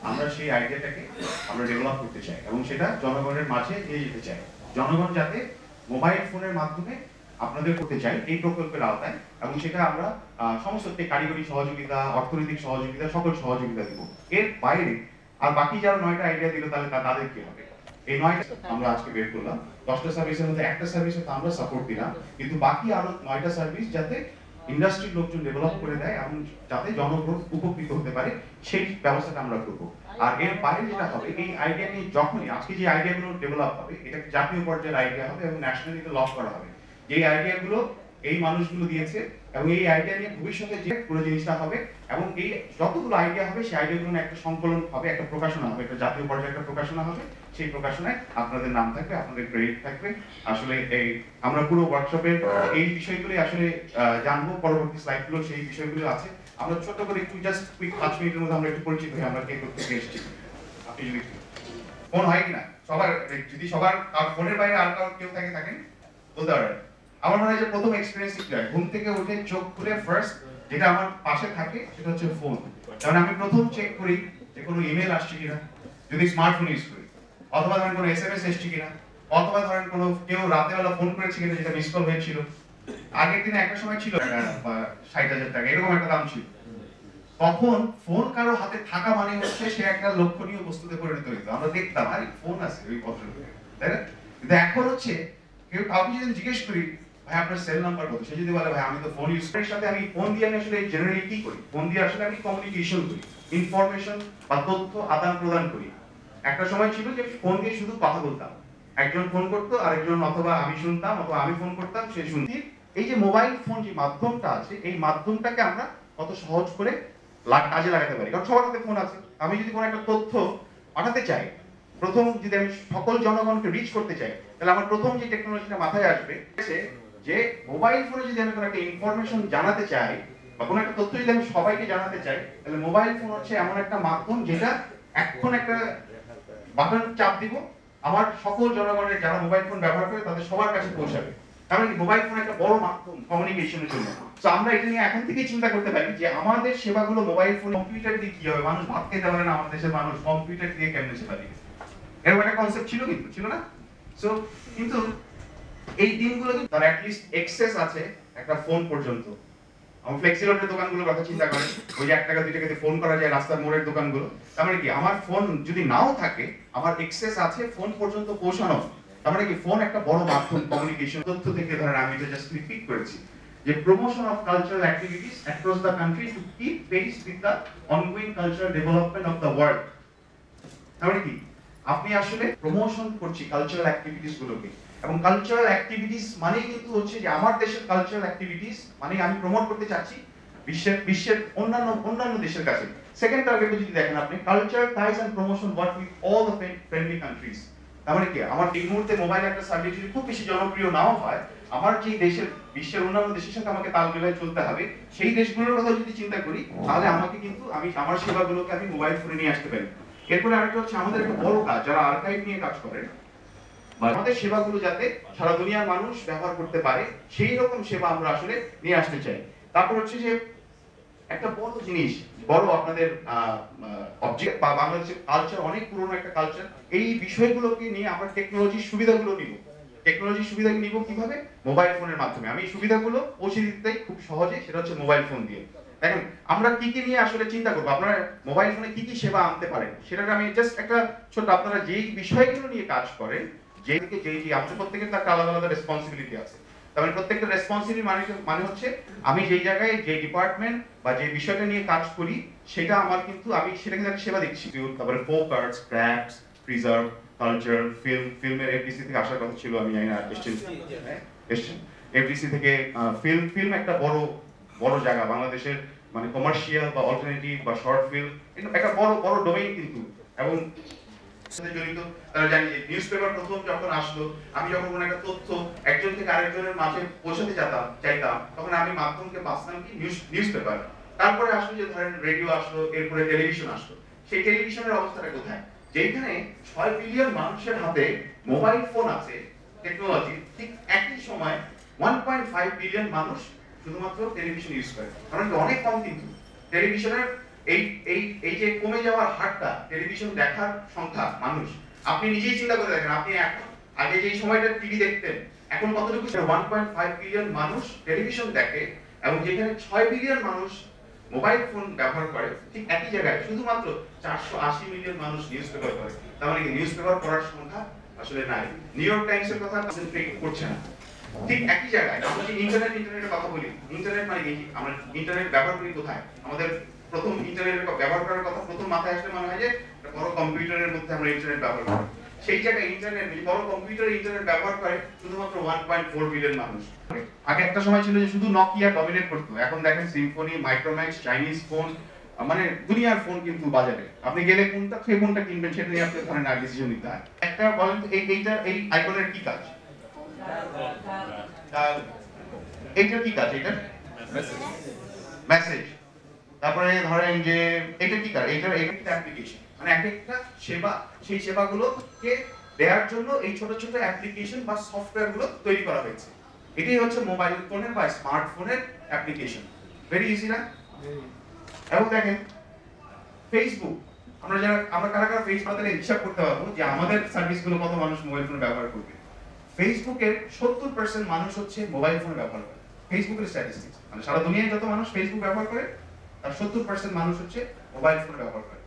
আমরা সেই আইডিয়াটাকে আমরা ডেভেলপ করতে চাই এবং সেটা জনগণের মাঝে নিয়ে যেতে চাই। জনগণ যাতে মোবাইল ফোনের মাধ্যমে আপনাদের করতে চাই এই প্রকল্পের আওতায়, এবং সেটা আমরা সমস্ত কারিগরি সহযোগিতা, অর্থনৈতিক সহযোগিতা, সকল সহযোগিতা দিব। এর বাইরে আর বাকি যারা 9টা আইডিয়া দিল তাহলে তাদের কি হবে? এই 9টা আমরা আজকে বের করলাম। 10টা সার্ভিসের মধ্যে একটা সার্ভিসে তো আমরা সাপোর্ট দিলাম, কিন্তু বাকি আরো 9টা সার্ভিস যাতে ইন্ডাস্ট্রির লোকজন ডেভেলপ করে দেয় এবং যাতে জনগণ উপকৃত হতে পারে সেই ব্যবস্থাটা আমরা করবো। আর এর বাইরে যেটা হবে, এই আইডিয়া নিয়ে যখনই আজকে যে আইডিয়াগুলো ডেভেলপ হবে, এটা জাতীয় পর্যায়ের আইডিয়া হবে এবং ন্যাশনালি লঞ্চ করা হবে। যে আইডিয়াগুলো এই মানুষগুলো দিয়েছে এবং এই আইডিয়া নিয়ে ভবিষ্যতে যে পুরো জিনিসটা হবে, এবং এই যতগুলো আইডিয়া হবে সেই আইডিয়াগুলো একটা সংকলন হবে, একটা প্রকাশনা হবে, একটা জাতীয় পর্যায়ে একটা প্রকাশনা হবে। সেই প্রকাশনায় আপনাদের নাম থাকবে, আপনাদের ক্রেডিট থাকবে। আসলে এই আমরা পুরো ওয়ার্কশপের এই বিষয়গুলো আসলে জানবো, পরবর্তী স্লাইডগুলো সেই বিষয়গুলো আছে। আমরা ছোট করে একটু জাস্ট কুইক 5 মিনিটের মধ্যে আমরা একটু পরিচিত হই আমরা কে করতে এসেছি। আপনি যদি ফোন হয় কিনা সবার, যদি সবার ফোনের বাইরে আর কারো কেউ থাকেন বলতে পারেন। আমার মনে হয় যে প্রথম এক্সপেরিয়েন্স কি হয়, ঘুম থেকে উঠে চোখ খুলে ফার্স্ট যেটা আমার পাশে থাকে সেটা হচ্ছে ফোন। কারণ আমি প্রথম চেক করি যে কোনো ইমেল আসছে কিনা, যদি স্মার্টফোন ইউজ করি, অথবা ধরেন কোনো এসএমএস এসছে কিনা, অথবা ধরেন কোনো কেউ রাতেবেলা ফোন করেছে কিনা যেটা মিস কল হয়েছিল। আগের দিনে একটা সময় ছিল 60,000 টাকা এরকম একটা দাম ছিল। তখন ফোন কারো হাতে থাকা মানে হচ্ছে সে একটা লক্ষণীয় বস্তুতে পরিণত হইতো। আমরা দেখতাম আরে ফোন আছে ওই ভদ্রলোকের, তাই না? কিন্তু এখন হচ্ছে কেউ কাউকে যদি জিজ্ঞেস করি ভাই আপনার সেল নাম্বার কত, সে যদি বলে ভাই আমি তো ফোন ইউজ করি, সাথে আমি ফোন দিয়ে আমি আসলে জেনারেলি কি করি, ফোন দিয়ে আসলে আমি কমিউনিকেশন করি, ইনফরমেশন বা তথ্য আদান প্রদান করি। একটা সময় ছিল যে ফোন দিয়ে শুধু কথা বলতাম, একজন ফোন করতো আরেকজন, অথবা আমি শুনতাম অথবা আমি ফোন করতাম সে শুনতি। এই যে মোবাইল ফোন যে মাধ্যমটা আছে, এই মাধ্যমটাকে আমরা কত সহজ করে কাজে লাগাতে পারি। কারণ সবার হাতে ফোন আছে। আমি যদি কোনো একটা তথ্য পাঠাতে চাই, প্রথম যদি আমি সকল জনগণকে রিচ করতে চাই, তাহলে আমার প্রথম যে টেকনোলজিটা মাথায় আসবে যে মোবাইল ফোনে যদি আমি কোনো একটা ইনফরমেশন জানাতে চাই বা কোনো একটা তথ্য যদি আমি সবাইকে জানাতে চাই, তাহলে মোবাইল ফোন হচ্ছে এমন একটা মাধ্যম যেটা এখন একটা বাটন চাপ দিব, আমার সকল জনগণের যারা মোবাইল ফোন ব্যবহার করে তাদের সবার কাছে পৌঁছাবে। কারণ মোবাইল ফোন একটা বড় মাধ্যম কমিউনিকেশনের জন্য। তো আমরা এটা নিয়ে এখন থেকেই চিন্তা করতে পারি যে আমাদের সেবাগুলো মোবাইল ফোন, কম্পিউটার দিয়ে কি হবে। মানুষ ভাত খেতে পারে না, আমাদের দেশের মানুষ কম্পিউটার দিয়ে কেমনে সেবা দিবে, এরকম একটা কনসেপ্ট ছিল, কিন্তু ছিল না। সো কিন্তু এই দিনগুলো তার অ্যাটলিস্ট এক্সেস আছে একটা ফোন পর্যন্ত। আমার ফ্লেক্সিলোডের দোকানগুলোর কথা চিন্তা করেন, ওই যে 1 টাকা 2 টাকাতে ফোন করা যায় রাস্তার মোড়ের দোকানগুলো। তার মানে কি আমার ফোন যদি নাও থাকে, আমার এক্সেস আছে ফোন পর্যন্ত পৌঁছানো। তার মানে কি ফোন একটা বড় মাধ্যম কমিউনিকেশন। তথ্য থেকে ধরেন আমি এটা জাস্ট রিপিট করেছি যে promotion of cultural activities across the country to keep pace with the ongoing cultural development of the world. তার মানে কি আপনি আসলে প্রমোশন করছি কালচারাল অ্যাক্টিভিটিস গুলোকে, এবং কালচারাল অ্যাক্টিভিটিস মানে কিন্তু হচ্ছে যে আমার দেশের কালচারাল অ্যাক্টিভিটিস মানে আমি প্রমোট করতে চাচ্ছি বিশ্বের অন্যান্য দেশের কাছে। সেকেন্ড টার্গেটে যদি দেখেন আপনি, culture ties and promotion work with all the friendly countries. তার মানে কি আমার এই মুহূর্তে মোবাইল একটা সার্ভিস যদি খুব বেশি জনপ্রিয় নাও হয়, আমার যে দেশের বিশ্বের অন্যান্য দেশের সাথে আমাকে তাল মিলিয়ে চলতে হবে, সেই দেশগুলোর কথা যদি চিন্তা করি, তাহলে আমাকে কিন্তু আমি আমার সেবাগুলোকে আমি মোবাইল ফোনে নিয়ে আসতে পারি। এরপরে আরেকটা হচ্ছে আমাদের একটা বড় কাজ, যারা আর্কাইভ নিয়ে কাজ করেন, আমাদের সেবাগুলো যাতে সারা দুনিয়ার মানুষ ব্যবহার করতে পারে সেই রকম সেবা আমরা আসলে নিয়ে আসতে চাই। তারপর হচ্ছে যে একটা বড় জিনিস, বড় আপনাদের অবজেক্ট বা বাংলাদেশের কালচার অনেক পুরনো একটা কালচার, এই বিষয়গুলোকে নিয়ে আমরা টেকনোলজির সুবিধাগুলো নিব। টেকনোলজির সুবিধা নিব কিভাবে? মোবাইল ফোনের মাধ্যমে। আমি এই সুবিধাগুলো পৌঁছে দিতে খুব সহজে, সেটা হচ্ছে মোবাইল ফোন দিয়ে। দেখেন আমরা কি কি নিয়ে আসলে চিন্তা করবো, আপনারা মোবাইল ফোনে কি কি সেবা আনতে পারেন সেটা আমি জাস্ট একটা ছোট, আপনারা যেই বিষয়গুলো নিয়ে কাজ করেন, যেই আমাদের প্রত্যেকের তার আলাদা আলাদা রেসপন্সিবিলিটি আছে। তার মানে প্রত্যেকটা রেসপন্সিবিলিটি মানে হচ্ছে আমি যেই জায়গায় যে ডিপার্টমেন্ট বা যে বিষয়টা নিয়ে কাজ করি সেটা আমার কিন্তু আমি সেটা কিন্তু একটা সেবা দিচ্ছি। তারপরে folk arts, crafts, preserve, culture, ফিল্মের এফডিসি থেকে আসার কথা ছিল, আমি জানি না এসছেন এফডিসি থেকে। ফিল্ম একটা বড় জায়গা বাংলাদেশের, মানে কমার্শিয়াল বা অল্টারনেটিভ বা শর্ট ফিল্ম একটা বড় ডোমেইন কিন্তু। এবং জড়িত তারা জানি যে নিউজপেপার প্রথম যখন আসলো, আমি যখন কোনো একটা তথ্য একজন থেকে আরেকজনের মাঝে পৌঁছাতে চাইতাম, তখন আমি মাধ্যমকে বাঁচতাম কি নিউজপেপার। তারপরে আসলো যে ধরেন রেডিও আসলো, এরপরে টেলিভিশন আসলো। সেই টেলিভিশনের অবস্থাটা কোথায়? যেখানে 6 বিলিয়ন মানুষের হাতে মোবাইল ফোন আছে টেকনোলজি, ঠিক একই সময় 1.5 বিলিয়ন মানুষ শুধুমাত্র টেলিভিশন ইউজ করে। কারণ অনেক কম কিন্তু টেলিভিশনের এই এই এই যে কমে যাওয়ার হারটা, টেলিভিশন দেখার সংখ্যা মানুষ, আপনি নিজেই চিন্তা করে দেখেন, আপনি এখন আগে যে সময়টা টিভি দেখতেন, এখন কতটুকু? 1.5 বিলিয়ন মানুষ টেলিভিশন দেখে, এবং যেখানে 6 বিলিয়ন মানুষ মোবাইল ফোন ব্যবহার করে, ঠিক একই জায়গায় শুধুমাত্র 480 মিলিয়ন মানুষ নিউজ পেপার পড়ে। তার মানে কি নিউজ পেপার পড়ার সংখ্যা আসলে নাই। নিউ ইয়র্ক টাইমসের কথা কনসেন্ট্রেট করছে না। ঠিক একই জায়গায় আমরা যে ইন্টারনেটের কথা বলি, ইন্টারনেট মানে কি? আমরা ইন্টারনেট ব্যবহার করি কোথায়? আমাদের প্রথম ইন্টারনেট ব্যবহার করার কথা প্রথম মাথায় আসলে মনে হয় যে বড় কম্পিউটারের মধ্যে আমরা ইন্টারনেট ব্যবহার করি। সেই জায়গায় ইন্টারনেট, বড় কম্পিউটারে ইন্টারনেট ব্যবহার করে শুধুমাত্র 1.4 বিলিয়ন মানুষ। আগে একটা সময় ছিল যে শুধু নকিয়া ডমিনেট করতো, এখন দেখেন সিম্ফনি, মাইক্রোম্যাক্স, চাইনিজ ফোন, মানে দুনিয়ার ফোন কিন্তু বাজারে। আপনি গেলে কোনটা সেই ফোনটা কিনবেন সেটা নিয়ে আপনি ধরেন আর ডিসিশন নিতে হয়। একটা বলেন তো এই আইকনের কি কাজ? এইটার কি কাজ? এটা মেসেজ। তারপরে ধরেন যে এটা কি কাজ? এটা একটা অ্যাপ্লিকেশন, মানে একটা সেবা, সেই সেবাগুলোকে দেওয়ার জন্য এই ছোট ছোট অ্যাপ্লিকেশন বা সফটওয়্যার গুলো তৈরি করা হয়েছে। এটাই হচ্ছে মোবাইল ফোনের বা স্মার্টফোনের অ্যাপ্লিকেশন। ভেরি ইজি না? এবং দেখেন ফেসবুক, আমরা কারা কারা ফেসবুক হিসাব করতে পারবো যে আমাদের সার্ভিসগুলো কত মানুষ মোবাইল ফোন ব্যবহার করবে। ফেসবুকের 70% মানুষ হচ্ছে মোবাইল ফোন ব্যবহার করে। ফেসবুকের স্ট্যাটিস্টিক্স, মানে সারা দুনিয়ায় যত মানুষ ফেসবুক ব্যবহার করে তার 70% মানুষ হচ্ছে মোবাইল ফোন ব্যবহার করে।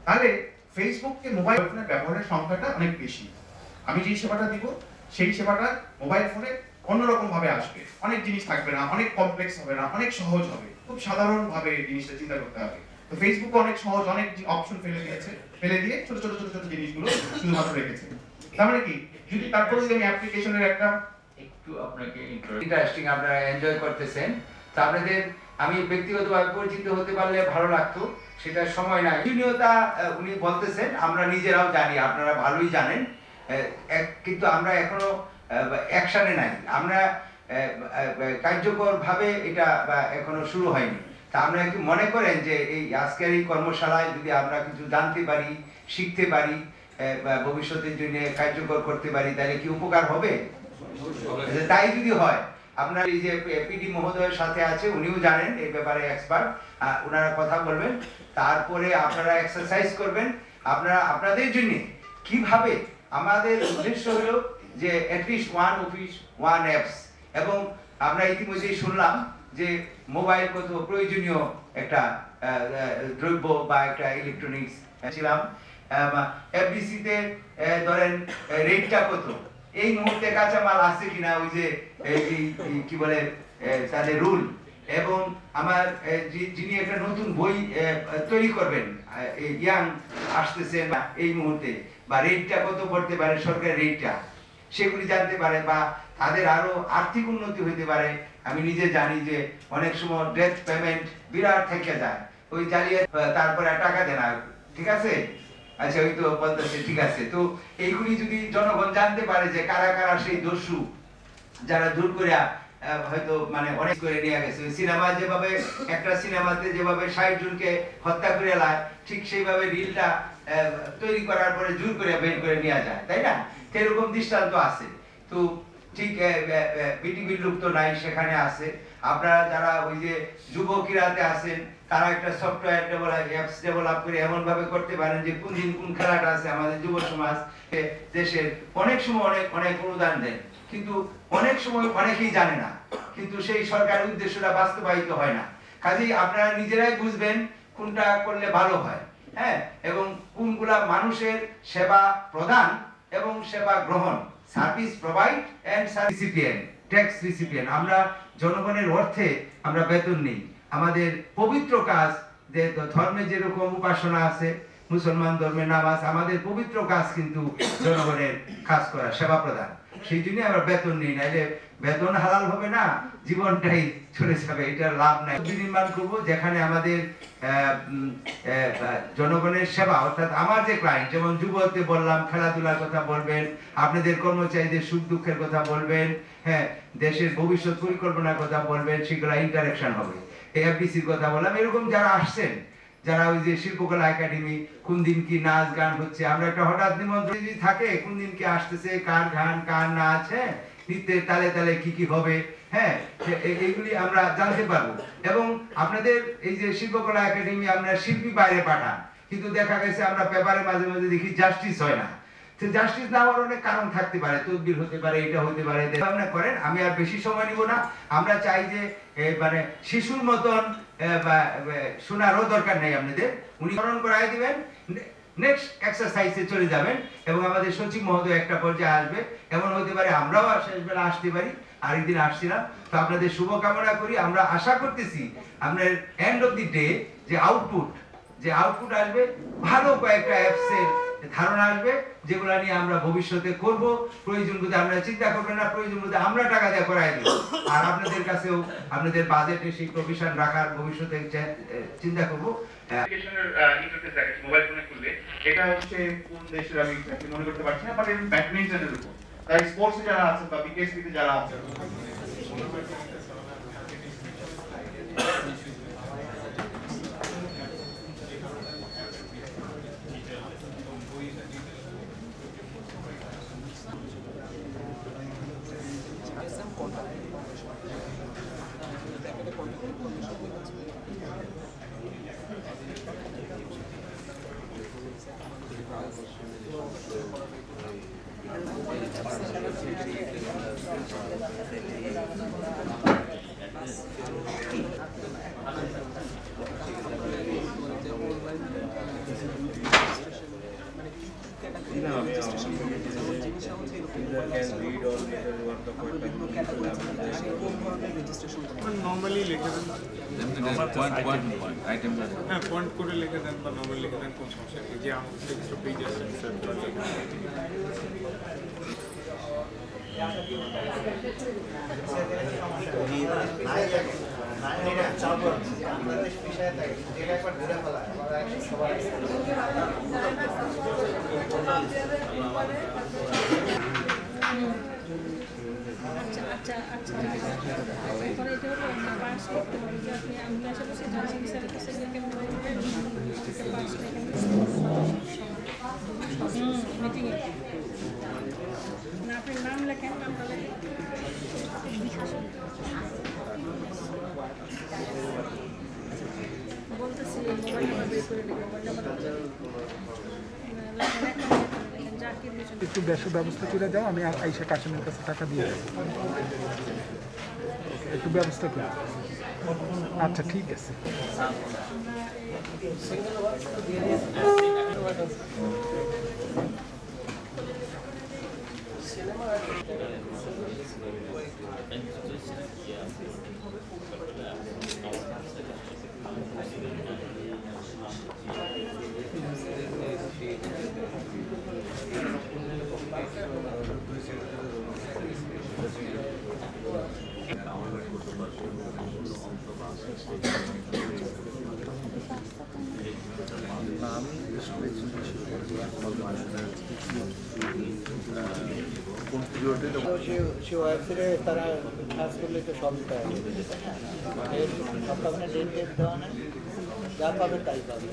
তাহলে ফেসবুককে মোবাইল ফোনের ব্যবহারের সংখ্যাটা অনেক বেশি। আমি যে সেবাটা দিব সেই সেবাটা মোবাইল ফোনে অন্যরকম ভাবে আসবে, অনেক জিনিস থাকবে না, অনেক কমপ্লেক্স হবে না, অনেক সহজ হবে, খুব সাধারণ ভাবে জিনিসটা চিন্তা করতে হবে। তো ফেসবুক অনেক সহজ, অনেক অপশন ফেলে দিয়ে ছোট ছোট ছোট ছোট জিনিসগুলো শুধুমাত্র রেখেছে। তার মানে কি, যদি তারপরে যদি আমি অ্যাপ্লিকেশনের একটা একটু আপনাকে ইন্টারেস্টিং আপনারা এনজয় করতেছেন, তো আপনাদের আমি ব্যক্তিগতভাবে পরিচিত হতে পারলে ভালো লাগতো, সেটা সময় নাই। প্রয়োজনীয়তা উনি বলতেছেন, আমরা নিজেরাও জানি, আপনারা ভালোই জানেন, কিন্তু আমরা এখনো অ্যাকশনে নাই, আমরা কার্যকর ভাবে এটা এখনো শুরু হয়নি। তা আমরা কি মনে করেন যে এই আজকের এই কর্মশালায় যদি আমরা কিছু জানতে পারি, শিখতে পারি, ভবিষ্যতের জন্য কার্যকর করতে পারি, তাহলে কি উপকার হবে? তাই যদি হয়, আপনার এই যে পিডি মহোদয়ের সাথে আছে, উনিও জানেন এই ব্যাপারে এক্সপার্ট, ওনারা কথা বলবেন, তারপরে আপনারা এক্সারসাইজ করবেন আপনারা আপনাদের জন্য কিভাবে। আমাদের উদ্দেশ্য হলো যে at least one office one apps, এবং আমরা ইতিমধ্যেই শুনলাম যে মোবাইল কত প্রয়োজনীয় একটা দ্রব্য বা একটা ইলেকট্রনিক্স ছিলাম। এফডিসিতে ধরেন রেটটা কত, এই মুহূর্তে কাঁচামাল আছে কিনা, ওই যে কি বলে তাদের রুল, এবং আমার যিনি একটা নতুন বই তৈরি করবেন, ইয়াং আসতেছেন এই মুহূর্তে, বা রেটটা কত পড়তে পারে সরকারের রেটটা, সেগুলি জানতে পারে, বা তাদের আরো আর্থিক উন্নতি হইতে পারে। আমি নিজে জানি যে অনেক সময় ডেথ পেমেন্ট বিরাট থেকে যায়, ওই জ্বালিয়ে তারপরে টাকা দেয় না, ঠিক আছে, আচ্ছা ওই তো বলতেছে, ঠিক আছে। তো এইগুলি যদি জনগণ জানতে পারে যে কারা কারা সেই দস্যু, যারা দূর করে হয়তো মানে অনেক করে নিয়ে গেছে, সিনেমা যেভাবে একটা সিনেমাতে যেভাবে 60 জনকে হত্যা করে লায়, ঠিক সেইভাবে রিলটা তৈরি করার পরে জোর করে বের করে নিয়ে যায়, তাই না? এরকম দৃষ্টান্ত আছে। তো ঠিক বিটিভির লোক তো নাই, সেখানে আছে। আপনারা যারা ওই যে যুবকিরাতে আছেন, তারা একটা সফটওয়্যার অ্যাপস ডেভেলপ করে এমন ভাবে করতে পারেন যে কোন দিন কোন খেলাটা আছে। আমাদের যুব সমাজ দেশের অনেক সময় অনেক অনুদান দেন, কিন্তু অনেক সময় অনেকেই জানে না, কিন্তু সেই সরকারের উদ্দেশ্যটা বাস্তবায়িত হয় না। কাজেই আপনারা নিজেরাই বুঝবেন কোনটা করলে ভালো হয়, হ্যাঁ, এবং কোনগুলা মানুষের সেবা প্রদান এবং সেবা গ্রহণ, service provide and recipient, tax recipient. আমরা জনগণের অর্থে আমরা বেতন নেই। আমাদের পবিত্র কাজ, যে ধর্মে যেরকম উপাসনা আছে, মুসলমান ধর্মের নামাজ, আমাদের পবিত্র কাজ কিন্তু জনগণের কাজ করা, সেবা প্রদান। সেই জন্য আমরা বেতন নেই, নাইলে বেতন হালাল হবে না, জীবনটাই চলে যাবে, এটার লাভ নাই। নির্মাণ করবো যেখানে আমাদের জনগণের সেবা, অর্থাৎ আমার যে ক্লায়েন্ট, যেমন যুবতে বললাম খেলাধুলার কথা বলবেন, আপনাদের কর্মচারীদের সুখ দুঃখের কথা বলবেন, হ্যাঁ, দেশের ভবিষ্যৎ পরিকল্পনার কথা বলবেন, সেগুলো ইন্টারাকশন হবে। এফডিসির কথা বললাম, এরকম যারা আসছেন, যারা ওই যে শিল্পকলা একাডেমি, কোন দিন কি নাচ গান হচ্ছে, আমরা একটা হঠাৎ নিমন্ত্রণ থাকে, কোন দিন কি আসতেছে, কার গান কার নাচ, হ্যাঁ, নৃত্যের তালে তালে কি কি হবে, হ্যাঁ এইগুলি আমরা জানতে পারবো। এবং আপনাদের এই যে শিল্পকলা একাডেমি আমরা শিল্পী বাইরে পাঠান, কিন্তু দেখা গেছে আমরা পেপারে মাঝে মাঝে দেখি জাস্টিস হয় না। তো জাস্টিস না হওয়ার অনেক কারণ থাকতে পারে, তদবির হতে পারে, এটা হতে পারে। ভাবনা করেন, আমি আর বেশি সময় নিব না। আমরা চাই যে মানে শিশুর মতন শোনারও দরকার নেই আপনাদের, উনি স্মরণ করাই দিবেন, নেক্সট এক্সারসাইজে চলে যাবেন এবং আমাদের সচিব মহোদয় একটা পর্যায়ে আসবে। এমন হতে পারে আমরাও শেষবেলা আসতে পারি, আরেকদিন আসছিলাম। তো আপনাদের শুভকামনা করি। আমরা আশা করতেছি আপনার এন্ড অফ দি ডে যে আউটপুট আসবে, ভালো কয়েকটা অ্যাপসের ধারণা আসবে, যেগুলো নিয়ে আমরা ভবিষ্যতে করব। প্রয়োজন বোধে আমরা চিন্তা করবেন না, প্রয়োজন বোধে আমরা টাকা দিয়ে করাই দিব। আর আপনাদের কাছেও আপনাদের বাজেটে সেই প্রভিশন রাখার ভবিষ্যতে চিন্তা করব। অ্যাপ্লিকেশনের ইন্টারফেস দেখাচ্ছি মোবাইল ফোনে খুললে, এটা হচ্ছে কোন দেশের আমি মনে করতে পারছি না, বাট এটা ব্যাডমিন্টনের উপর। তাই স্পোর্টসে যারা আছে বা বিকেএসপিতে যারা আছে, নর্মালি লিখে দেন, হ্যাঁ পয়েন্ট করে লিখে দেন বা নর্মালি লিখে দেন, কোন সমস্যা নেই। যে আমার টেক্সট পেজে সেট করা যাবে। আচ্ছা এরপরে এটা হলো না পাস করতে হবে যে আপনি আমি আশেপাশে জানি স্যারের কাছে গিয়ে কেমন মিটিংয়ে না আপনার নাম লেখেন, নামটা লেখেন, বলতেছি মোবাইল নাম্বার বের করে নেবেন, মোবাইল নাম্বার একটু ব্যবস্থা করে দাও, আমি আইসা কাশেমের কাছে টাকা দিয়ে দেবো। একটু ব্যবস্থা করে, আচ্ছা ঠিক আছে। সে ওয়েবসাইটে তারা কাজ করলে তো সবই পাওয়া যাবে, সপ্তাহে ডেট দেওয়া নেই, যা পাবে তাই পাবে।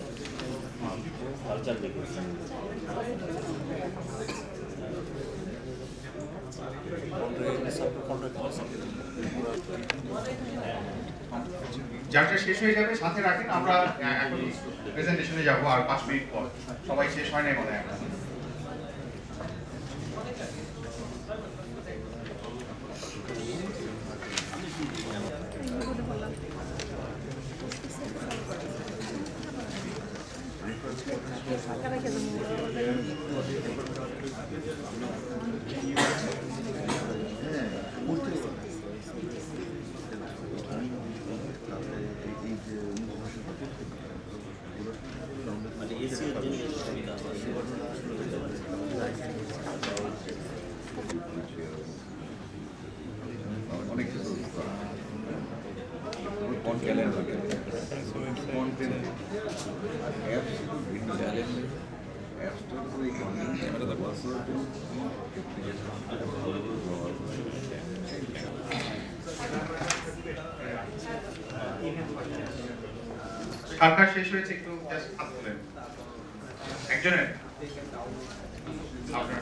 যাটা শেষ হয়ে যাবে সাথে রাখেন, আমরা এখন প্রেজেন্টেশনে যাবো আর 5 মিনিট পর। সবাই শেষ হয় না মনে হয়। কার শেষ হয়েছে একটু জাস্ট হাত তোলেন একজনের। আপনার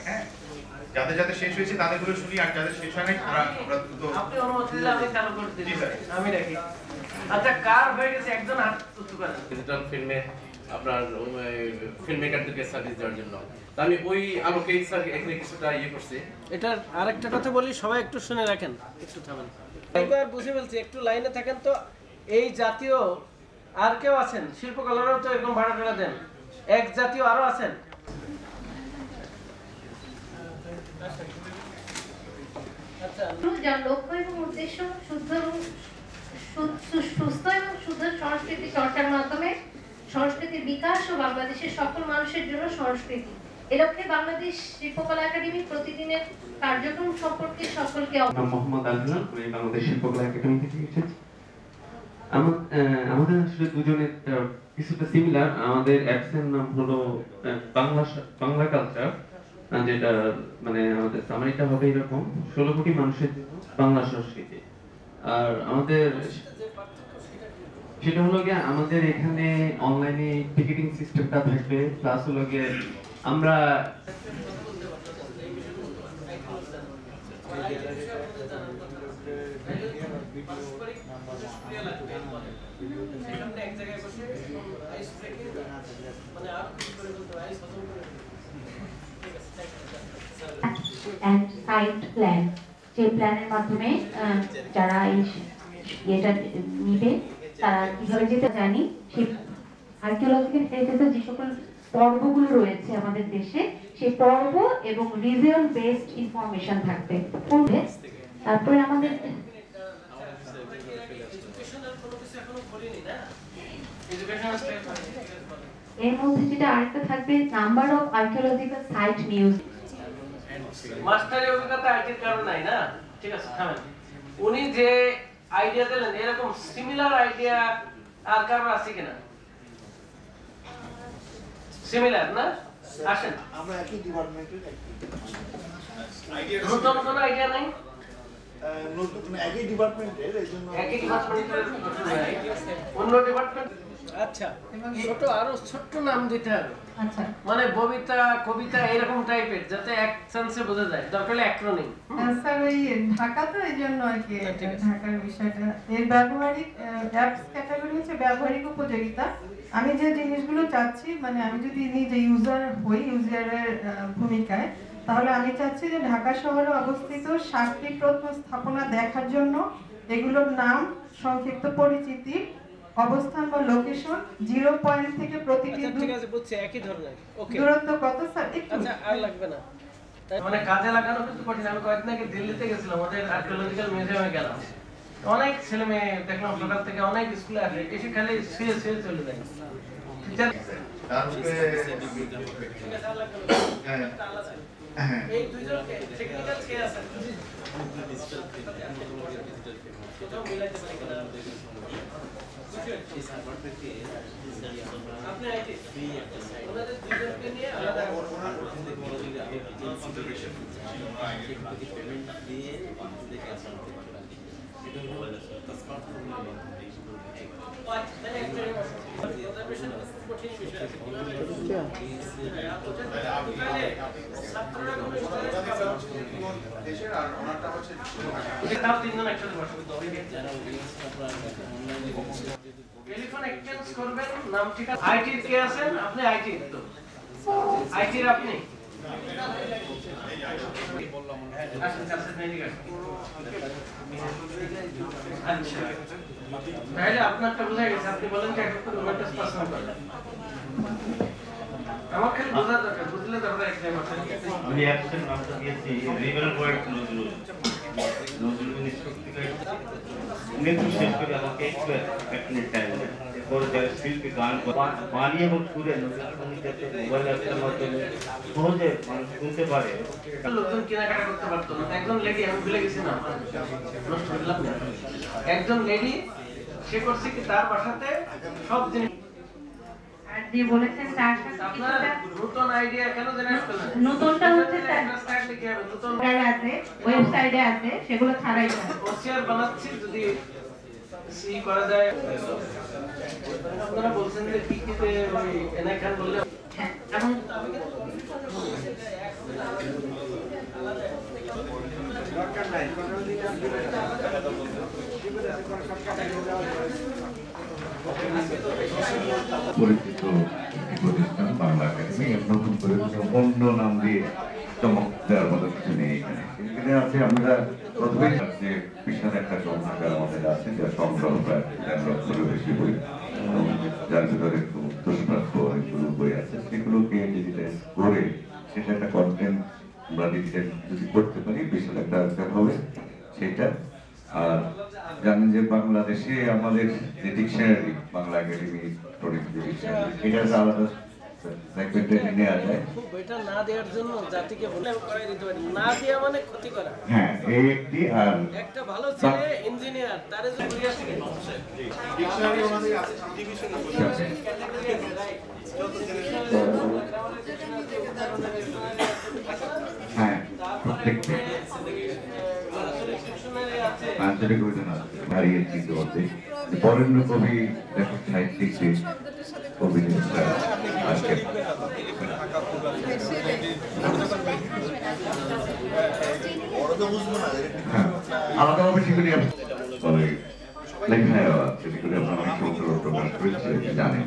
হ্যাঁ যাদের যাদের শেষ হয়েছে তাদের গুলো শুনি, আর যাদের শেষ হয় নাই তারা আমরা দ্রুত আপনি অনুমতি দিলে আমি চালু করে জি দিই স্যার। আমি রাখি আচ্ছা কার হয়ে গেছে একজন হাত উঁচু করেন ডিজিটাল ফিল্মে আপনার ফিল্ম মেকারদেরকে সার্ভিস দেওয়ার জন্য তো আমি ওই আলোকেই স্যার এখানে কিছুটা ইয়ে করছি। এটার আরেকটা কথা বলি, সবাই একটু শুনে রাখেন, একটু থামেন। একবার বুঝে ফেলছি, একটু লাইনে থাকেন তো। এই জাতীয় আর কেউ আছেন? শিল্পকলারও তো এরকম ভাড়া টাড়া দেন, এক জাতীয় আরো আছেন? আচ্ছা, যার লক্ষ্য এবং উদ্দেশ্য সুস্থ এবং শুদ্ধ সংস্কৃতি চর্চার মাধ্যমে সংস্কৃতির বিকাশ ও বাংলাদেশের সকল মানুষের জন্য সংস্কৃতি। এ লক্ষ্যে বাংলাদেশ শিল্পকলা একাডেমি প্রতিদিনের কার্যক্রম সম্পর্কে সকলকে মোহাম্মদ আলহান, আমি বাংলাদেশ শিল্পকলা একাডেমি থেকে এসেছি। আমাদের আসলে দুজনের কিছুটা সিমিলার। আমাদের অ্যাপসের নাম হলো বাংলা কালচার, যেটা মানে আমাদের সামারিটা হবে এরকম 16 কোটি মানুষের বাংলা সংস্কৃতি। আর আমাদের সেটা হলো গিয়ে আমাদের এখানে অনলাইনে টিকেটিং সিস্টেমটা থাকবে, প্লাস হলো গিয়ে আমরা and site plan, যে প্ল্যানের মাধ্যমে যারা এটা নিবে তারা কিভাবে যেতে জানি। সেই আর্কিওলজিক্যাল হেরিটেজের যে সকল পর্বগুলো রয়েছে আমাদের দেশে, সেই পর্ব এবং রিজিয়ন বেসড ইনফরমেশন থাকবে। তারপরে আমাদের এর মধ্যে যেটা আরেকটা থাকবে, number of archaeological site news. মাস্টারের অভিজ্ঞতা আইটির কারণ নাই না, ঠিক আছে থামেন। উনি যে আইডিয়া দিলেন এরকম সিমিলার আইডিয়া আর কারো আছে কিনা? সিমিলার না? আসেন, আমরা একই ডিপার্টমেন্টের নতুন কোনো আইডিয়া নাই? নতুন একই ডিপার্টমেন্টের, এই জন্য একই ডিপার্টমেন্টের অন্য ডিপার্টমেন্ট। আচ্ছা, ছোট আরো ছোট্ট নাম দিতে হবে। আচ্ছা, মানে ববিতা, কবিতা এরকম টাইপের, যাতে এক সেন্সে বোঝা যায়। দরকার হলে অ্যাক্রোনিম। স্যার ওই ঢাকা তো এই জন্য আর কি ঢাকার বিষয়টা। এর ব্যবহারিক অ্যাপস ক্যাটাগরি হচ্ছে ব্যবহারিক উপযোগিতা। আমি যে জিনিসগুলো চাচ্ছি, মানে আমি যদি নিজে ইউজার হই, ইউজারের ভূমিকায়, তাহলে আমি চাচ্ছি যে ঢাকা শহরে অবস্থিত 7টি প্রত্নস্থাপনা দেখার জন্য এগুলোর নাম, সংক্ষিপ্ত পরিচিতি, অবস্থান বা লোকেশন, 0 পয়েন্ট থেকে প্রতিটি ঠিক আছে, বুঝছি, একই ধরনের। ওকে, দূরত্ব কত স্যার? একটু আচ্ছা, আর লাগবে না। মানে কাজে লাগানো কিন্তু কঠিন। আমি কয়েকদিন আগে দিল্লিতে গেছিলাম, ওদের আর্কিওলজিক্যাল মিউজিয়ামে গেলাম। অনেক ছেলে মেয়ে দেখলাম সকাল থেকে, অনেক স্কুলে আসে, এসে খালি শুয়ে শুয়ে চলে যায়। এই দুইজনকে টেকনিক্যাল কে আছে? কোথাও মিলাইতে পারি কিনা? আপনি আইটি ওনাদের দুইজনকে নিয়ে আলাদা তিনজন একসাথে বসে টেলিফোন এক্সচেঞ্জ করবেন, নাম ঠিকানা। আইটির কে আছেন? আপনি আইটির তো আইটির আপনি আচ্ছা, তাহলে আপনারটা বোঝা গেছে। আপনি বলেন যে এখন করে ওয়ার্ডটা পছন্দ করেন। আমার খালি বোঝা দরকার, বুঝলে তারপরে এক্সাম আছে। আমি অ্যাপসের নামটা দিয়েছি রিবেল ওয়ার্ড নজরুল। নজরুল নিষ্পত্তিকার নেতৃত্ব শেষ করে আমাকে একটু এক মিনিট টাইম দেয়। এরপর যারা শিল্পী গান বানিয়ে এবং সুরে মোবাইল অ্যাপসের মাধ্যমে সহজে মানুষ শুনতে পারে। লোকজন কেনাকাটা করতে পারতো না। একজন লেডি, আমি ভুলে গেছি না, নষ্ট হয়ে গেলাম। একজন লেডি, সে করছে কি তার বাসাতে সব জিনিস। যে বলেছেন তার সাথে আপনার নতুন আইডিয়া কেন জেনারেট করলেন? নতুনটা হচ্ছে স্যার নতুন আছে, ওয়েবসাইটে আছে, সেগুলো ছাড়াই ওসিআর বানাচ্ছি, যদি সি করা যায়। আপনারা বলছেন যে টিকিটে ওই এনআই খান বললে হ্যাঁ এবং পরিচিত প্রতিষ্ঠান বাংলা একাডেমি নতুন করে অন্য নাম দিয়ে চমক দেওয়ার মতো কিছু নেই এখানে। এখানে আছে আমরা প্রথমে যে বিশাল একটা গ্রন্থাগার আমাদের আছে, যা সংগ্রহ প্রায় 1 লক্ষেরও বেশি বই, যার ভিতরে খুব দুষ্প্রাপ্য অনেকগুলো বই আছে, সেগুলোকে ডিজিটাইজ করে সেটা একটা কন্টেন্ট আমরা ডিজিটাইজ যদি করতে পারি বিশাল একটা আয়োজন হবে সেটা। আর জানেন যে বাংলাদেশে আমাদের যে ডিকশনারি বাংলা একাডেমি ডিকশনারি এটা আলাদা নেওয়া যায়। বইটা না দেওয়ার জন্য জাতিকে বলে করাই দিতে পারি, না দেওয়া মানে ক্ষতি করা। হ্যাঁ এই একটি। আর একটা ভালো ছেলে ইঞ্জিনিয়ার তারে যদি ডিকশনারি আমাদের ডিভিশন হ্যাঁ প্রত্যেকটা আঞ্চলিক অভিধান আছে হারিয়ে চিনতে বলতে বরেন্দ্র কবি লেখক সাহিত্যিক যে কবি আজকে আলাদাভাবে সেগুলি লেখায় সেগুলি আপনার অনেক প্রকাশ করেছে জানেন,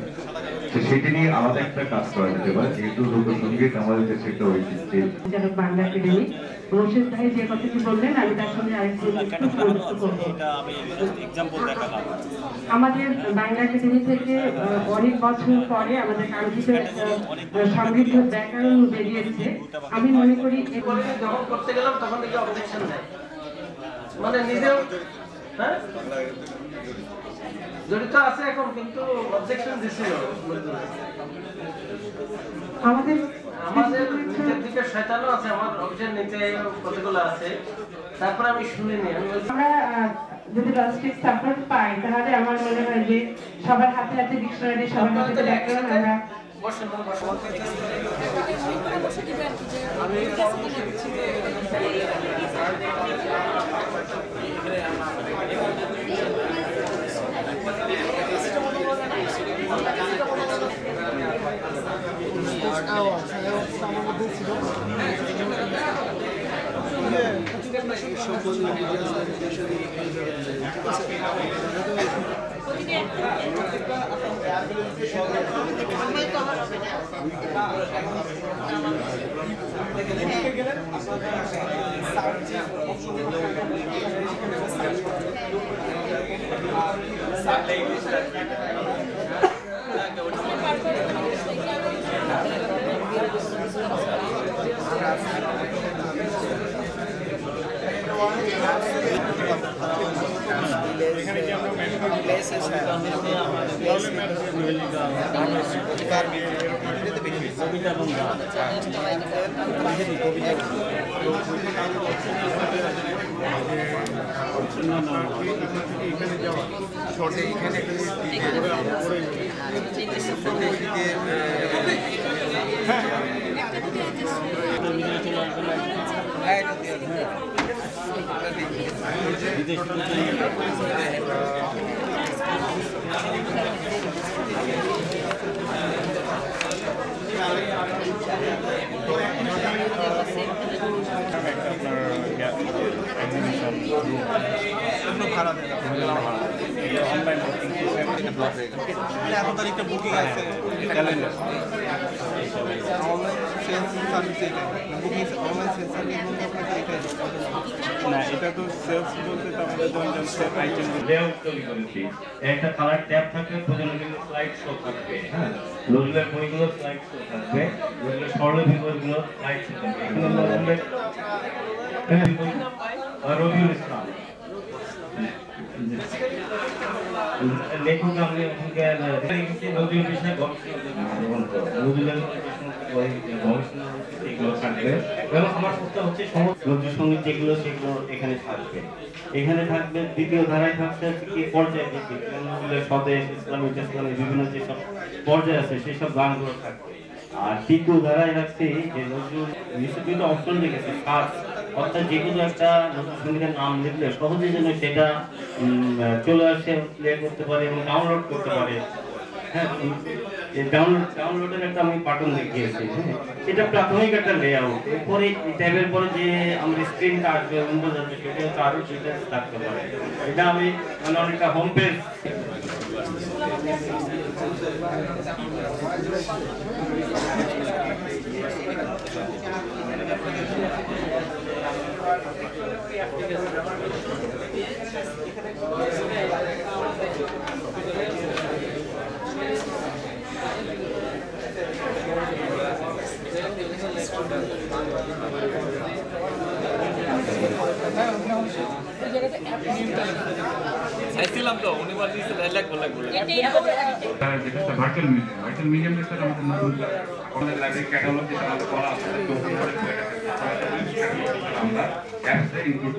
তো সেটি নিয়ে আলাদা একটা কাজ করা যেতে পারে, যেহেতু লোকসঙ্গীত আমাদের দেশে একটা ঐতিহ্যের বাংলা একাডেমি রশিদ ভাই যে কথাটি বললেন আমি তার সঙ্গে আরেকটু যুক্ত করব। আমাদের বাংলা একাডেমি থেকে অনেক বছর পরে আমাদের কাঙ্ক্ষিত সমৃদ্ধ ব্যাকরণ বেরিয়েছে। আমি মনে করি যখন করতে গেলাম তখন থেকে অবজেকশন দেয়, মানে নিজেও হ্যাঁ জড়িত আছে এখন, কিন্তু অবজেকশন দিছিল। আমাদের নিচের দিকে শয়তানও আছে, আমার অবজেকশন নিচে কতগুলো আছে, তারপরে আমি শুনিনি। আমরা যদি লজিস্টিক সাপোর্ট পাই তাহলে আমার মনে হয় যে সবার হাতে হাতে ডিকশনারি, সবার হাতে ব্যাকরণ আমরা একটা কালার ট্যাব থাকবে, প্রয়োজনে কিন্তু স্লাইড শো থাকবে। হ্যাঁ, নজরুলের বইগুলো স্লাইড শো থাকবে, নজরুলের স্বরলিপিগুলো স্লাইড শো থাকবে। এখানে নজরুলের রবিউল ইসলাম লেখক, আমি নজরুল বিষয়ে গবেষণা নজরুলের গবেষণা এগুলো থাকবে। এবং আমার প্রস্তাব হচ্ছে সমস্ত নজরুল সঙ্গীত যেগুলো সেগুলো এখানে থাকবে। এখানে থাকবে দ্বিতীয় ধারায় থাকছে কি পর্যায় ভিত্তিক নজরুলের স্বদেশ, ইসলামিক বিভিন্ন যেসব পর্যায় আছে সেসব গানগুলো থাকবে। আর তৃতীয় ধারায় রাখছে যে নজরুল নিশ্চিত অপশন রেখেছে সার্চ, অর্থাৎ যে কোনো একটা নজরুল সঙ্গীতের নাম লিখলে সহজে যেন সেটা চলে আসে, প্লে করতে পারে এবং ডাউনলোড করতে পারে, হ্যাঁ, এই ডাউনলোডের একটা আমি বাটন দেখিয়েছি, হ্যাঁ, এটা প্রাথমিক একটা লেআউট। এরপরে এই ট্যাবের পরে যে আমার স্ক্রিনটা আসবে, উইন্ডোজ আসবে, সেটা হচ্ছে আরো ডিটেলস থাকতে পারে। এটা আমি মানে অনেকটা হোম পেজ চাইছিলাম তো উনি বলতেছে ভার্চুয়াল মিডিয়াম স্যার আমাদের নতুন আমাদের লাইব্রেরি ক্যাটালগ যেটা আমাদের করা আছে আমরা অ্যাপসে ইনক্লুড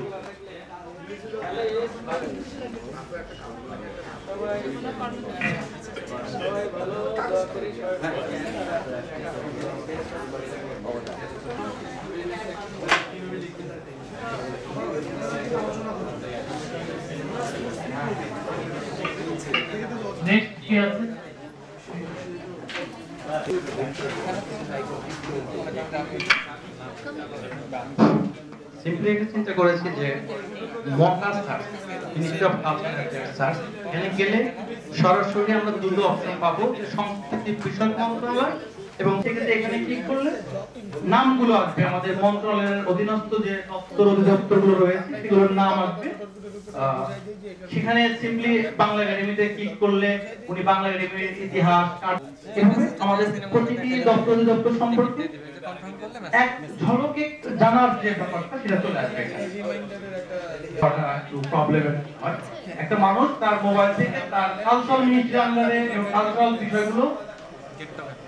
নেক্সট কি আছে? সিম্পলি একটা চিন্তা করেছি যে মকার search, ministry of culture search, এখানে গেলে সরাসরি আমরা দুটো অপশন পাবো, যে সংস্কৃতি বিষয়ক মন্ত্রণালয় এবং সেক্ষেত্রে এখানে ক্লিক করলে নামগুলো আসবে, আমাদের মন্ত্রণালয়ের অধীনস্থ যে দপ্তর অধিদপ্তরগুলো রয়েছে সেগুলোর নাম আসবে। সেখানে সিম্পলি বাংলা একাডেমিতে ক্লিক করলে উনি বাংলা একাডেমির ইতিহাস এভাবে আমাদের প্রতিটি দপ্তর অধিদপ্তর সম্পর্কে এক ঝলকে জানার যে ব্যাপারটা সেটা চলে আসবে। একটা মানুষ তার মোবাইল থেকে তার কালচারাল মিনিস্ট্রি আন্ডারে এবং কালচারাল বিষয়গুলো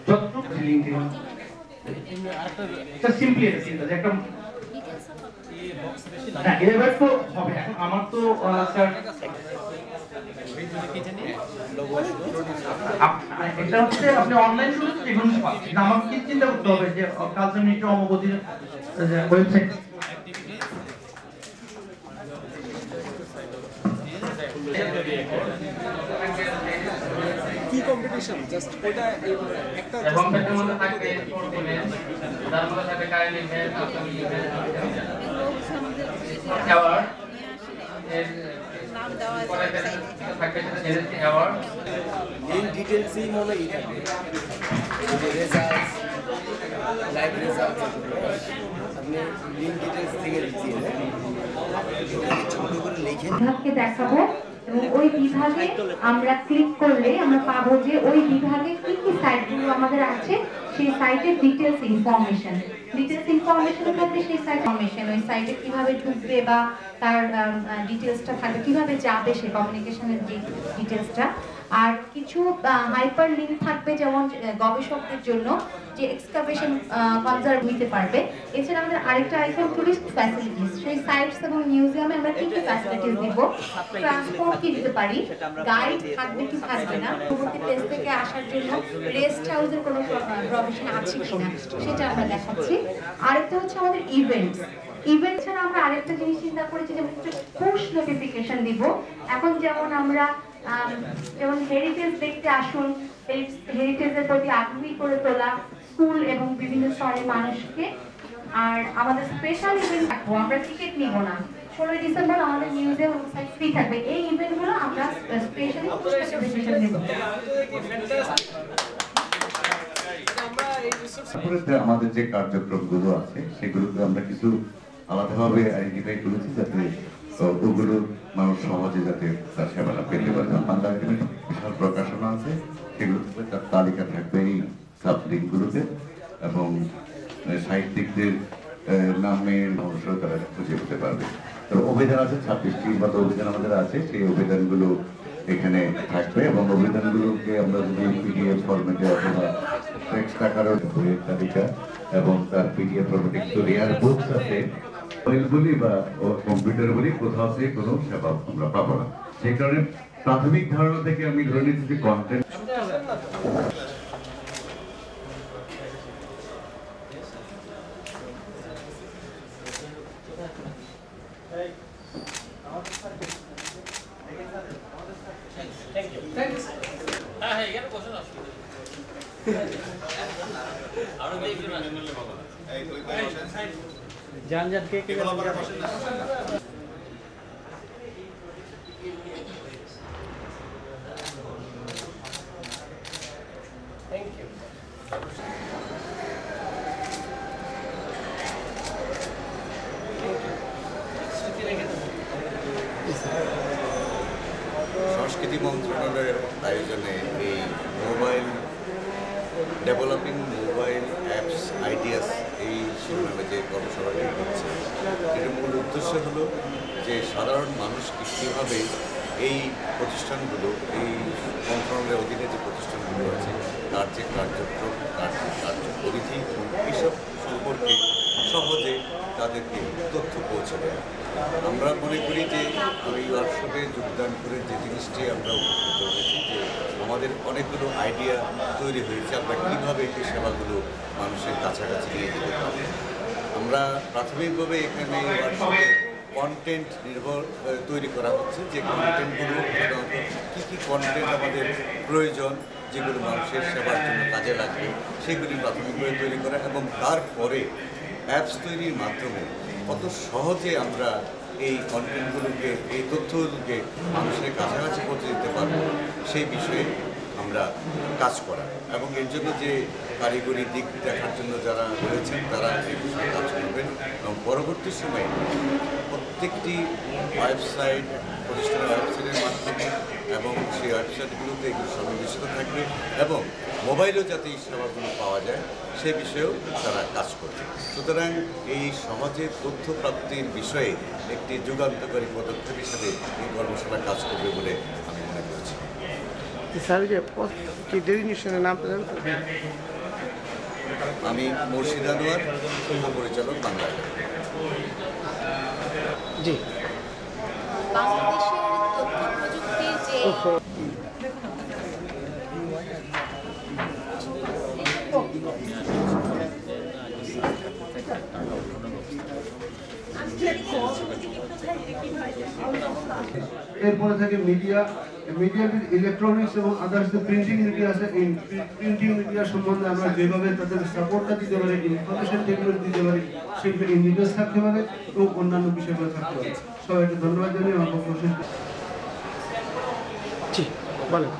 যতটুকু এটা সিম্পলি এটা চিন্তা যে একটা হ্যাঁ এবার তো হবে। এখন আমার তো স্যার এটা হচ্ছে আপনি অনলাইন শুরু যেগুলো পাচ্ছেন, আমাকে কি চিন্তা করতে হবে যে কালচার মিনিস্ট্রি অমগতির ওয়েবসাইট কি কম্পিটিশন জাস্ট ওটা একটা এবং এর মধ্যে থাকবে তার মধ্যে থাকবে current event, upcoming event, award এর নাম দেওয়া আছে থাকবে জেনেসি অ্যাওয়ার্ড। এই ডিটেইলসই মনেই থাকবে, রেজাল্টস, লাইভ রেজাল্টস আপনি লিঙ্ক ডিটেইলস থেকে দিয়ে ছোট করে লিখে বিভাগকে দেখাবো এবং ওই বিভাগে আমরা ক্লিক করলে আমরা পাবো যে ওই বিভাগে কি কি সাইটগুলো আমাদের আছে, সেই সাইটের ডিটেইলস ইনফরমেশন থাকবে, সেই সাইট ইনফরমেশন ওই সাইটে কিভাবে ঢুকবে বা তার ডিটেইলসটা থাকবে, কিভাবে যাবে সে কমিউনিকেশনের যে ডিটেইলসটা। আর কিছু হাইপার লিঙ্ক থাকবে, যেমন গবেষকদের জন্য যে এক্সকাভেশন কনজার্ভ নিতে পারবে। এছাড়া আমাদের আরেকটা আইটেম টুরিস্ট ফ্যাসিলিটিস, সেই সাইটস এবং মিউজিয়ামে আমরা কি কি ফ্যাসিলিটিস দিব, ট্রান্সপোর্ট কি দিতে পারি, গাইড থাকবে কি থাকবে না, পরবর্তী প্লেস থেকে আসার জন্য রেস্ট হাউসের কোনো প্রভিশন আছে কিনা সেটা আমরা দেখাচ্ছি। আরেকটা হচ্ছে আমাদের ইভেন্টস ছাড়া আমরা আরেকটা জিনিস চিন্তা করেছি, যেমন পুশ নোটিফিকেশন দিব। এখন যেমন আমরা যেমন হেরিটেজ দেখতে আসুন, হেরিটেজের প্রতি আগ্রহী করে তোলা স্কুল এবং বিভিন্ন স্তরের মানুষকে। আর আমাদের স্পেশাল ইভেন্ট রাখবো, আমরা টিকিট নিব না। 16 ডিসেম্বর আমাদের মিউজিয়াম ওয়েবসাইট ফ্রি থাকবে, এই ইভেন্টগুলো আমরা স্পেশালি নোটিফিকেশন দেব। আমাদের যে কার্যক্রমগুলো আছে সেগুলোকে আমরা কিছু আলাদাভাবে আইডেন্টিফাই করেছি, যাতে ওগুলো মানুষ সহজে যাতে তার সেবাটা পেতে পারে। বাংলা একাডেমির বিশাল প্রকাশনা আছে, সেগুলো তার তালিকা থাকবে এই সাবলিঙ্কগুলোতে, এবং সাহিত্যিকদের নামের অবশ্যই তারা খুঁজে পেতে পারবে। তো অভিধান আছে 26টির মতো অভিধান আমাদের আছে, সেই অভিধানগুলো এখানে থাকবে এবং অভিধানগুলোকে আমরা যদি পিডিএফ ফরম্যাটে অথবা টেক্সট আকারে বইয়ের তালিকা এবং তার পিডিএফ ফরম্যাটে কিছু রেয়ার বুকস আছে, মোবাইল বলি বা কম্পিউটার বলি কোথাও থেকে কোনো সেবা আমরা পাবো না। সেই কারণে প্রাথমিক ধারণা থেকে আমি ধরে নিচ্ছি যে কন্টেন্ট Thank you. যান যান কে কে থ্যাংক ইউ সংস্কৃতি মন্ত্রণালয়ের আয়োজনে এই mobile developing mobile apps ideas এই শিরোনামে যে কর্মশালাটি হচ্ছে এর মূল উদ্দেশ্য হলো যে সাধারণ মানুষকে কীভাবে এই প্রতিষ্ঠানগুলো এই মন্ত্রণালয়ের অধীনে যে প্রতিষ্ঠানগুলো আছে তার যে কার্যক্রম তার যে কার্যপরিধি এবং এইসব সম্পর্কে সহজে তাদেরকে তথ্য পৌঁছে দেয়। আমরা মনে করি যে এই ওয়ার্কশপে যোগদান করে যে জিনিসটি আমরা উপকৃত হয়েছি যে আমাদের অনেকগুলো আইডিয়া তৈরি হয়েছে আমরা কীভাবে এই সেবাগুলো মানুষের কাছাকাছি নিয়ে যেতে পারি। আমরা প্রাথমিকভাবে এখানে ওয়ার্কশপে কন্টেন্ট নির্ভর তৈরি করা হচ্ছে যে কন্টেন্টগুলো সাধারণত কী কী কন্টেন্ট আমাদের প্রয়োজন যেগুলো মানুষের সেবার জন্য কাজে লাগবে সেগুলি প্রাথমিকভাবে তৈরি করা এবং তারপরে অ্যাপস তৈরির মাধ্যমে কত সহজে আমরা এই কন্টেন্টগুলোকে এই তথ্যগুলোকে মানুষের কাছাকাছি পৌঁছে দিতে পারবো সেই বিষয়ে আমরা কাজ করা এবং এর জন্য যে কারিগরি দিক দেখার জন্য যারা রয়েছেন তারা এই বিষয়ে কাজ করবেন এবং পরবর্তী সময়ে প্রত্যেকটি ওয়েবসাইট প্রতিষ্ঠানের ওয়েবসাইটের মাধ্যমে এবং সেই ওয়েবসাইটগুলোতে এগুলো সন্নিবেশিত থাকবে এবং মোবাইলেও যাতে এই সেবাগুলো পাওয়া যায় সে বিষয়েও তারা কাজ করবে। সুতরাং এই সমাজে তথ্য প্রাপ্তির বিষয়ে একটি যুগান্তকারী পদক্ষেপ হিসাবে এই কর্মশালা কাজ করবে বলে আমি মনে করছি। আমি মুর্শিদ আনোয়ার, পরিচালক বাংলা। জি বাংলাদেশের তথ্য প্রযুক্তির যে এরপরে থাকে মিডিয়া ইলেকট্রনিক্স এবং আদার্স যে প্রিন্টিং মিডিয়া আছে এই প্রিন্টিং মিডিয়া সম্বন্ধে আমরা যেভাবে তাদের সাপোর্টটা দিতে পারি ইনফরমেশন টেকনোলজি দিতে পারি সেগুলো ইন্ডিপেন্ডেন্স থাকতে পারে এবং অন্যান্য বিষয়গুলো থাকতে পারে। সবাইকে ধন্যবাদ জানিয়ে আমার পক্ষ থেকে বলেন।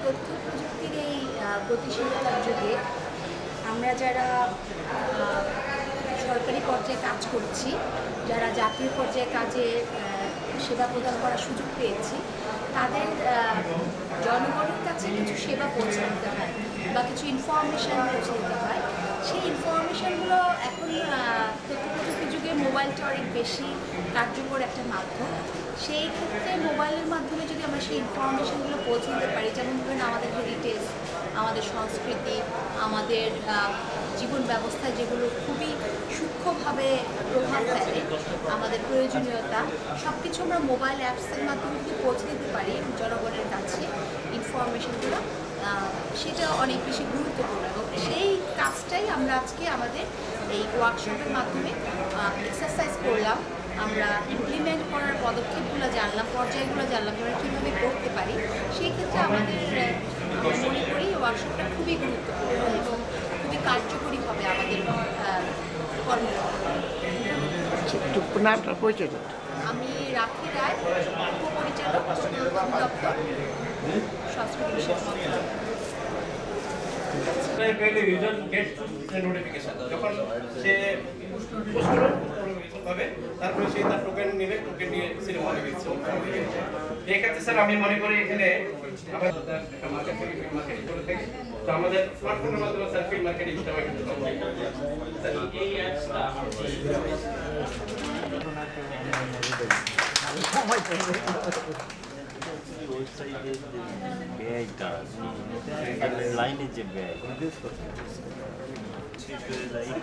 তথ্য প্রযুক্তির এই গতিশীলতার যুগে আমরা যারা সরকারি পর্যায়ে কাজ করছি, যারা জাতীয় পর্যায়ে কাজে সেবা প্রদান করার সুযোগ পেয়েছি, তাদের জনগণের কাছে কিছু সেবা পৌঁছে দিতে হয় বা কিছু ইনফরমেশান পৌঁছে দিতে হয়। সেই ইনফরমেশানগুলো এখন তথ্য প্রযুক্তির যুগে মোবাইলটা অনেক বেশি কার্যকর একটা মাধ্যম। সেই ক্ষেত্রে মোবাইলের মাধ্যমে যদি আমরা সেই ইনফরমেশানগুলো পৌঁছে দিতে পারি, যেমন ধরুন আমাদের হেরিটেজ, আমাদের সংস্কৃতি, আমাদের জীবন ব্যবস্থায় যেগুলো খুবই সূক্ষ্মভাবে প্রভাব ফেলে, আমাদের প্রয়োজনীয়তা সব কিছু আমরা মোবাইল অ্যাপসের মাধ্যমে যদি পৌঁছে দিতে পারি জনগণের কাছে ইনফরমেশানগুলো, সেটা অনেক বেশি গুরুত্বপূর্ণ এবং সেই কাজটাই আমরা আজকে আমাদের এই ওয়ার্কশপের মাধ্যমে এক্সারসাইজ করলাম। আমরা ইমপ্লিমেন্ট করার পদক্ষেপগুলো জানলাম, পর্যায়গুলো জানলাম, আমরা কীভাবে করতে পারি। সেই ক্ষেত্রে আমাদের আমরা মনে করি ওয়ার্কশপটা খুবই গুরুত্বপূর্ণ এবং খুবই কার্যকরী হবে আমাদের কর্মক্ষেত্রে। আমি রাখি রায়, উপপরিচালক দপ্তর, সংস্কৃতি বিষয়ক মন্ত্রণালয়। তারপরে সে তার টোকেন নেবে, টোকেন নিয়ে সিনেমা দিচ্ছে। এক্ষেত্রে স্যার আমি মনে করি এখানে তো আমাদের স্মার্টফোনের মাধ্যমে স্যার ফিল্ড মার্কেটিংটা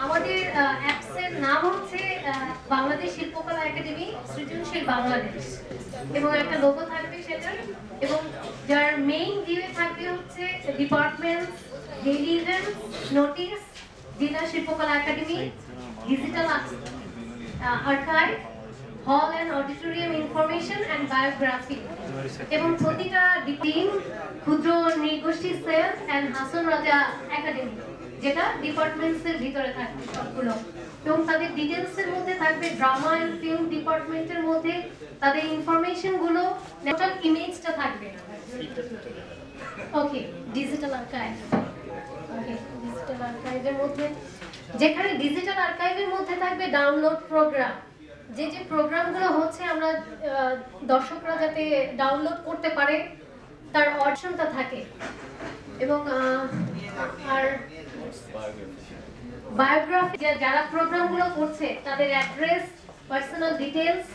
আমাদের অ্যাপসের নাম হচ্ছে বাংলাদেশ শিল্পকলা একাডেমি সৃজনশীল বাংলাদেশ এবং একটা লোগো থাকবে সেটার, এবং যার মেইন ভিউয়ে থাকবে হচ্ছে ডিপার্টমেন্ট, ডেইলি ইভেন্টস, নোটিস, জেলা শিল্পকলা একাডেমি, ডিজিটাল আর্কাইভ, হল and auditorium information and biography এবং প্রতিটা টিম, ক্ষুদ্র নৃগোষ্ঠী sales and Hason Raja academy. যেটা ডিপার্টমেন্টসের ভিতরে থাকবে সবগুলো, এবং তাদের ডিটেলসের মধ্যে থাকবে ড্রামা এন্ড ফিল্ম ডিপার্টমেন্টের মধ্যে তাদের ইনফরমেশনগুলো, টোটাল ইমেজটা থাকবে। ওকে, ডিজিটাল আর্কাইভ। ওকে, ডিজিটাল আর্কাইভের মধ্যে, যেখানে ডিজিটাল আর্কাইভের মধ্যে থাকবে ডাউনলোড প্রোগ্রাম, যে যে প্রোগ্রামগুলো হচ্ছে আমরা দর্শকরা যাতে ডাউনলোড করতে পারে তার অপশনটা থাকে, এবং আর বায়োগ্রাফি, যারা প্রোগ্রামগুলো করছে তাদের অ্যাড্রেস, পার্সোনাল ডিটেলস,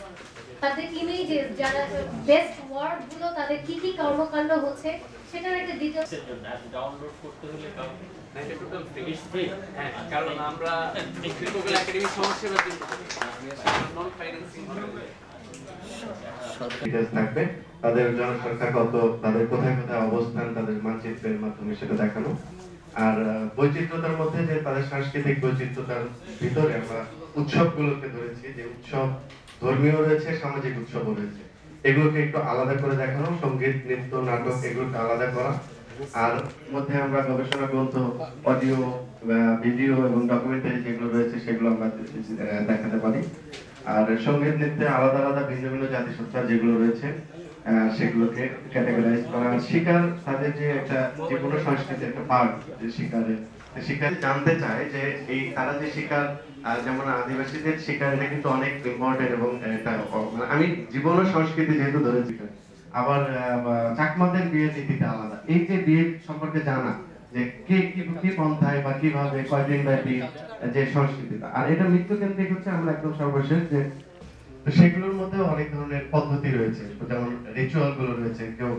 তাদের ইমেজেস, যারা বেস্ট ওয়ার্ডগুলো, তাদের কি কি কর্মকাণ্ড হচ্ছে সেটার একটা ডিটেলস। ডাউনলোড করতে হলে এটা টোটাল ফ্রি, হ্যাঁ, কারণ আমরা শিল্পকলা একাডেমি সমাজসেবা নন ফাইন্যান্সিং থাকবে, তাদের জনসংখ্যা কত, তাদের কোথায় কোথায় অবস্থান, তাদের মানচিত্রের মাধ্যমে সেটা দেখানো। আর বৈচিত্র্যতার মধ্যে যে তাদের সাংস্কৃতিক বৈচিত্র্যতার ভিতরে আমরা উৎসবগুলোকে ধরেছি, যে উৎসব ধর্মীয় রয়েছে, সামাজিক উৎসবও রয়েছে, এগুলোকে একটু আলাদা করে দেখানো, সঙ্গীত, নৃত্য, নাটক এগুলোকে আলাদা করা। আর মধ্যে আমরা গবেষণা গ্রন্থ, অডিও, ভিডিও এবং ডকুমেন্টারি যেগুলো রয়েছে সেগুলো আমরা দেখাতে পারি। আর সঙ্গীত, নৃত্যে আলাদা আলাদা ভিন্ন ভিন্ন জাতিসত্তার যেগুলো রয়েছে সেগুলোকে ক্যাটাগরাইজ করা। শিকার, তাদের যে একটা যে কোনো সংস্কৃতির একটা পার্ট, যে শিকার জানতে চায় যে এই তারা যে শিকার, যেমন আদিবাসীদের শিকার, এটা কিন্তু অনেক ইম্পর্টেন্ট, এবং এটা আমি জীবন ও সংস্কৃতি যেহেতু ধরেছি। আবার চাকমাদের বিয়ে নীতিটা আলাদা, এই যে বিয়ে সম্পর্কে জানা, যে কে কি পন্থায় বা কিভাবে কয়দিন ব্যাপী যে সংস্কৃতিটা। আর এটা মৃত্যু কেন্দ্রিক হচ্ছে আমরা একদম সর্বশেষ, যে সেগুলোর মধ্যে অনেক ধরনের পদ্ধতি রয়েছে, যেমন রিচুয়াল গুলো রয়েছে, কেউ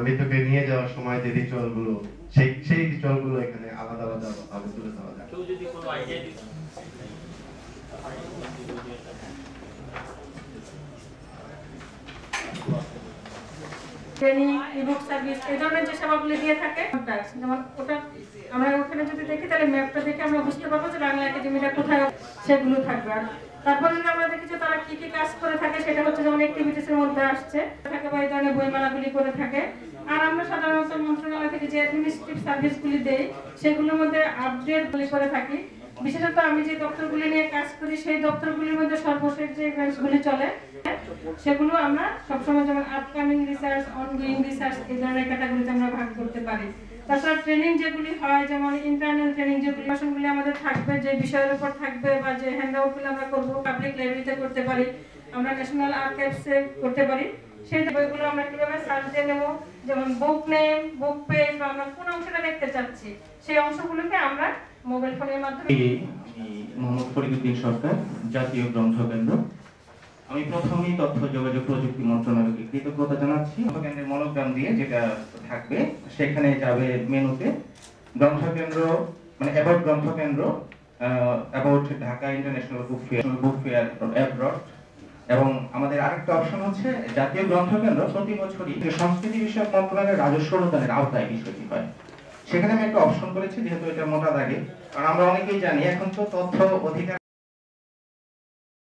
মৃতকে নিয়ে যাওয়ার সময় যে রিচুয়াল গুলো, সেই রিচুয়াল গুলো এখানে আলাদা আলাদা ভাবে তুলে ধরা যায়। কেউ যদি কোনো আইডিয়া দিতে ট্রেনিং, ইবুক সার্ভিস, এই ধরনের যে সেবাগুলি দিয়ে থাকে, যেমন ওটা আমরা ওখানে যদি দেখি তাহলে ম্যাপটা দেখে আমরা বুঝতে পারবো যে বাংলা একাডেমিটা কোথায়, সেগুলো থাকবে। আর তারপরে যদি আমরা দেখি যে তারা কি কি কাজ করে থাকে, সেটা হচ্ছে যেমন অ্যাক্টিভিটিসের মধ্যে আসছে থাকে বা এই ধরনের বইমেলাগুলি করে থাকে। আর আমরা সাধারণত মন্ত্রণালয় থেকে যে অ্যাডমিনিস্ট্রেটিভ সার্ভিসগুলি দেই সেগুলোর মধ্যে আপডেটগুলি করে থাকি। বিশেষত আমি যে দপ্তরগুলি নিয়ে কাজ করি সেই দপ্তরগুলির মধ্যে সর্বশেষ যে ইভেন্টসগুলি চলে সেগুলো আমরা সবসময়, যেমন আপকামিং রিসার্চ, অনগোয়িং রিসার্চ, এই ধরনের ক্যাটাগরিতে আমরা ভাগ করতে পারি। তাছাড়া ট্রেনিং যেগুলি হয়, যেমন ইন্টারনাল ট্রেনিং যেগুলি ভাষণগুলি আমাদের থাকবে, যে বিষয়ের উপর থাকবে, বা যে হ্যান্ডআউটগুলো আমরা করবো, পাবলিক লাইব্রেরিতে করতে পারি, আমরা ন্যাশনাল আর্কাইভসে করতে পারি। সেই বইগুলো আমরা কিভাবে সার্চ দিয়ে নেবো, যেমন বুক নেম, বুক পেজ, বা আমরা কোন অংশটা দেখতে চাচ্ছি সেই অংশগুলোকে আমরা মোবাইল ফোনের মাধ্যমে। মোহাম্মদ ফরিদুদ্দিন সরকার, জাতীয় গ্রন্থ কেন্দ্র। আমি প্রথমেই তথ্য যোগাযোগ প্রযুক্তি মন্ত্রণালয়কে কৃতজ্ঞতা জানাচ্ছি। গ্রন্থকেন্দ্রের মনোগ্রাম দিয়ে যেটা থাকবে সেখানে যাবে মেনুতে গ্রন্থকেন্দ্র, মানে about Granthakendra, about Dhaka international book fair abroad, এবং আমাদের আরেকটা অপশন হচ্ছে জাতীয় গ্রন্থকেন্দ্র প্রতি বছরই সংস্কৃতি বিষয়ক মন্ত্রণালয়ের রাজস্ব অনুদানের আওতায় বিষয়টি হয়। সেখানে আমি একটা অপশন করেছি, যেহেতু এটা মোটা দাগে, কারণ আমরা অনেকেই জানি এখন তো তথ্য অধিকার